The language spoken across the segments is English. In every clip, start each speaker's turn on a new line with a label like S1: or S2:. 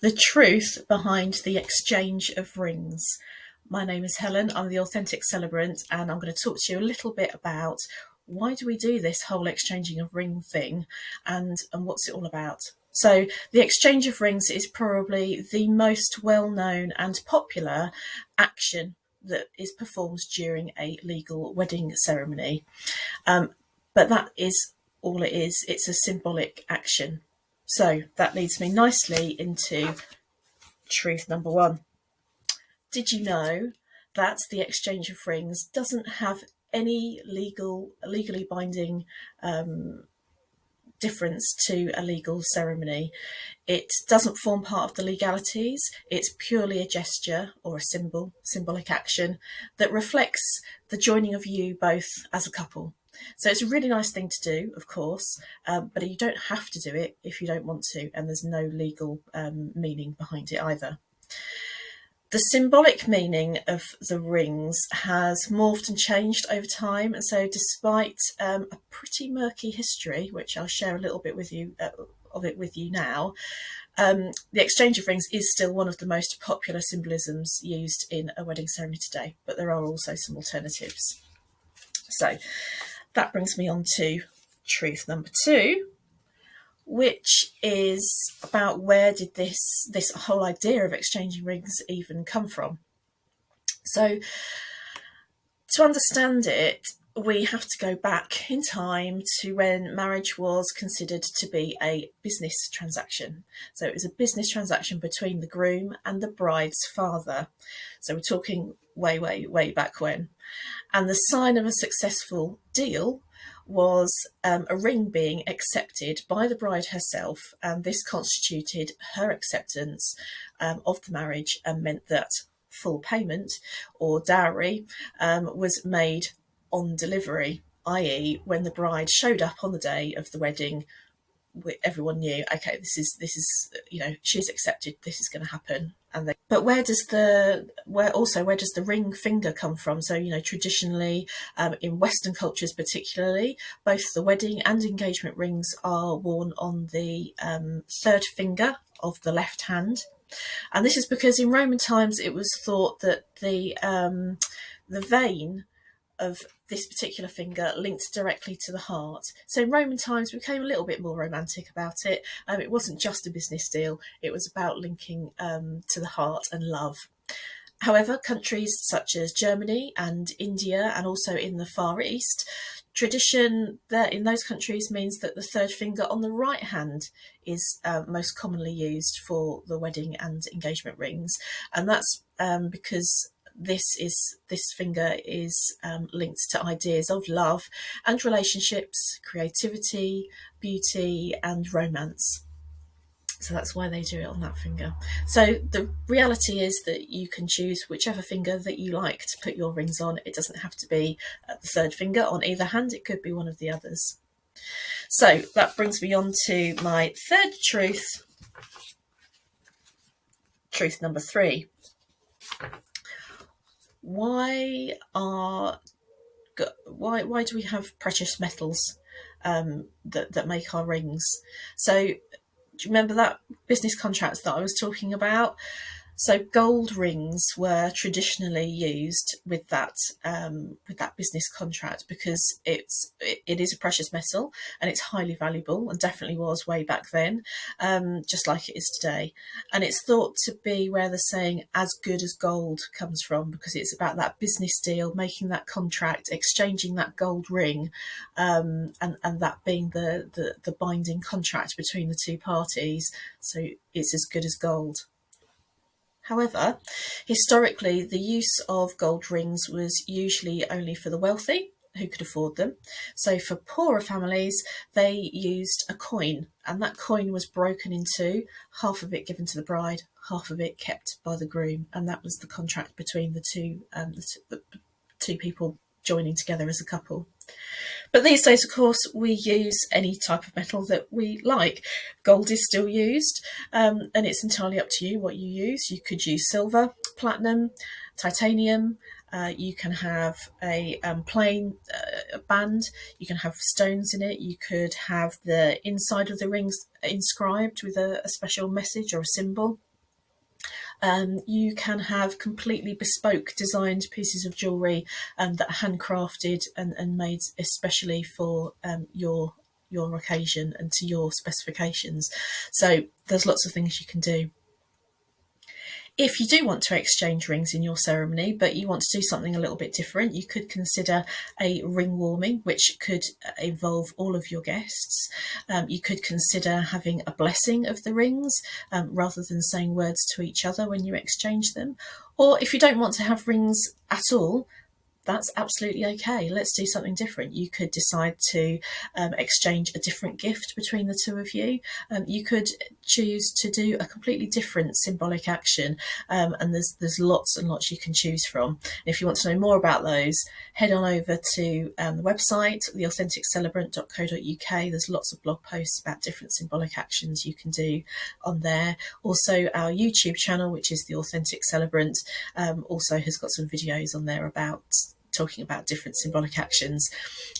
S1: The truth behind the exchange of rings. My name is Helen, I'm the Authentic Celebrant, and I'm going to talk to you a little bit about why do we do this whole exchanging of ring thing and what's it all about. So the exchange of rings is probably the most well-known and popular action that is performed during a legal wedding ceremony. But that is all it is. It's a symbolic action. So that leads me nicely into truth number one. Did you know that the exchange of rings doesn't have any legally binding difference to a legal ceremony? It doesn't form part of the legalities. It's purely a gesture or a symbolic action that reflects the joining of you both as a couple. So it's a really nice thing to do, of course, but you don't have to do it if you don't want to, and there's no legal meaning behind it either. The symbolic meaning of the rings has morphed and changed over time, and so despite a pretty murky history, which I'll share a little bit with you of it with you now, the exchange of rings is still one of the most popular symbolisms used in a wedding ceremony today, but there are also some alternatives. So that brings me on to truth number two, which is about where did this whole idea of exchanging rings even come from. So to understand it, we have to go back in time to when marriage was considered to be a business transaction. So it was a business transaction between the groom and the bride's father. So we're talking way back when. And the sign of a successful deal was a ring being accepted by the bride herself, and this constituted her acceptance of the marriage and meant that full payment or dowry was made on delivery, i.e. when the bride showed up on the day of the wedding, everyone knew, okay, this is she's accepted, this is going to happen. But where does the ring finger come from? So traditionally, in Western cultures particularly, both the wedding and engagement rings are worn on the third finger of the left hand, and this is because in Roman times it was thought that the vein of this particular finger linked directly to the heart. So in Roman times, we became a little bit more romantic about it. It wasn't just a business deal, it was about linking to the heart and love. However, countries such as Germany and India, and also in the Far East, tradition there in those countries means that the third finger on the right hand is most commonly used for the wedding and engagement rings. And that's because this finger is linked to ideas of love and relationships, creativity, beauty, and romance. So that's why they do it on that finger. So the reality is that you can choose whichever finger that you like to put your rings on. It doesn't have to be the third finger on either hand. It could be one of the others. So that brings me on to my third truth, truth number three. Why do we have precious metals that make our rings? So do you remember that business contract that I was talking about? So gold rings were traditionally used with that business contract because it is a precious metal and it's highly valuable, and definitely was way back then, just like it is today. And it's thought to be where the saying "as good as gold" comes from, because it's about that business deal, making that contract, exchanging that gold ring, and that being the binding contract between the two parties. So it's as good as gold. However, historically, the use of gold rings was usually only for the wealthy who could afford them. So for poorer families, they used a coin, and that coin was broken in two, half of it given to the bride, half of it kept by the groom, and that was the contract between the two people joining together as a couple. But these days, of course, we use any type of metal that we like. Gold is still used, and it's entirely up to you what you use. You could use silver, platinum, titanium. You can have a plain band. You can have stones in it. You could have the inside of the rings inscribed with a special message or a symbol. You can have completely bespoke designed pieces of jewellery that are handcrafted and made especially for your occasion and to your specifications. So there's lots of things you can do. If you do want to exchange rings in your ceremony, but you want to do something a little bit different, you could consider a ring warming, which could involve all of your guests. You could consider having a blessing of the rings rather than saying words to each other when you exchange them. Or if you don't want to have rings at all, that's absolutely okay. Let's do something different. You could decide to exchange a different gift between the two of you. You could choose to do a completely different symbolic action, and there's lots and lots you can choose from. And if you want to know more about those, head on over to the website, theauthenticCelebrant.co.uk. There's lots of blog posts about different symbolic actions you can do on there. Also, our YouTube channel, which is The Authentic Celebrant, also has got some videos on there about talking about different symbolic actions.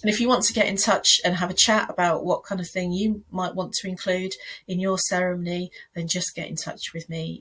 S1: And if you want to get in touch and have a chat about what kind of thing you might want to include in your ceremony, then just get in touch with me.